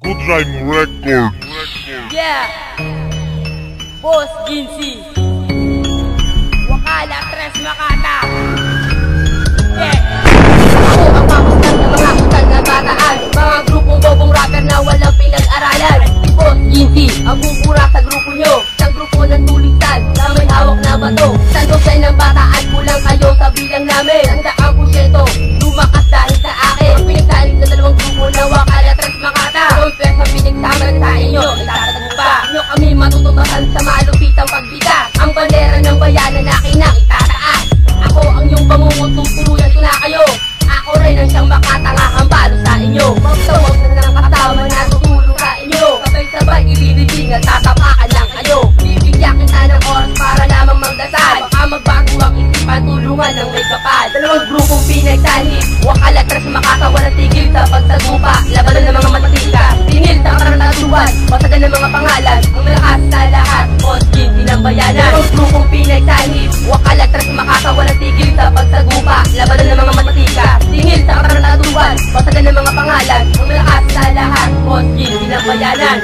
Good Rhyme Record. Yeah, Boss Ginzy, Wakala Tres Makata. Yeah, ako ang pamustan ng mga kutan na bataan, mga grupong bobong rapper na walang pinag-aralan. Boss Ginzy, ang bubura sa grupo nyo, sa grupo ng tulitan na may hawak na bato. Sandosan ng bataan, kulang kayo sa bilang namin. Tandaan ko syento, lumakas dahil sa akin. Pinagsalit na dalawang grupo na Wakala Tres Makata. Ang pwesa pinagsaman sa inyo, itatatago pa inyo kami matutubasan sa malupitang pagbita. Ang bandera ng bayanan na aking itataas. Ako ang iyong bangungot, tutuluyan ko na kayo. Ako rin ang siyang makatangahan balo sa inyo. Magtawag na ng kasama na tutulong sa inyo. Sabay-sabay ililibing at tatapakan lang kayo. Bibigyan kita ng oras para lamang magdasal. Baka magbago ang isipan, tulungan ng may kapal. Dalawang grupong pinagsanib, Wakala Tres Makata, walang tigil sa pagsagupa. Labanan ng mga matika, tingil sa karanaduan, basagan ng mga pangalan, ang malakas sa lahat. Boss Ginzy ng bayanan. Dalawang grupong pinagsanib, Wakala Tres Makata, walang tigil sa pagsagupa. Labanan ng mga matika, tingil sa karanaduan, basagan ng mga pangalan, ang malakas sa lahat. Boss Ginzy ng bayanan.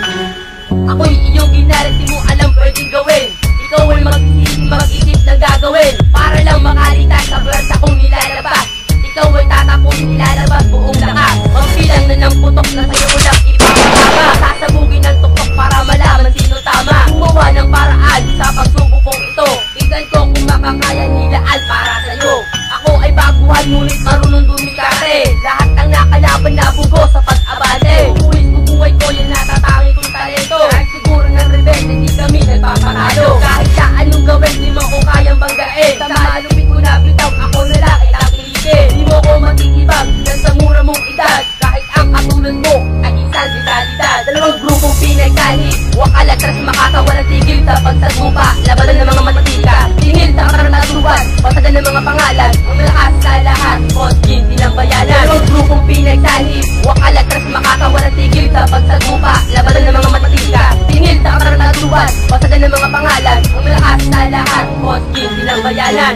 Ako'y iyong ginalit, di mo alam pwedeng gawin. Ikaw ay mag-isip ng gagawin para lang makalitan sa versa kong nilalabas. Ikaw ay tatapusin, nilalabas buong lakas. Magbilang na ng putok na sa'yo ko lang ipapakama. Sasabugin ng tuktok para malaman sino tama. Gumawa ng paraan sa pagsubok kong ito. Tignan ko kung makakaya nilaan para sa'yo. Ako ay baguhan ngunit marunong dumikate. Lahat ng nakalaban na bugo sa pag-abante. Ulis ko buhay ko, yan natatangi kong talento. Kahit siguro ng rebelde, di kami nagpapakalo. Kahit sa anong gawin, di mo ko kayang banggain. Sa malupit ko na bitaw, ako na lang ay takiligin. Di mo ko matitibag dahil sa mura mong edad. Kahit ang katulad mo ay isang vitalidad. Dalawang grupong pinagsanib, Wakala Tres Makata, walang tigil sa pagsagupa. Labanan ng mga matika, tingil sa karanaduan, basagan ng mga pangalan, ang malakas sa lahat. Boss Ginzy ng bayanan. Dalawang grupong pinagsanib, Wakala Tres Makata, walang tigil sa pagsagupa. Labanan ng mga matika, tingil sa karanaduan, basagan ng mga pangalan, ang malakas sa lahat. Boss Ginzy ng bayanan.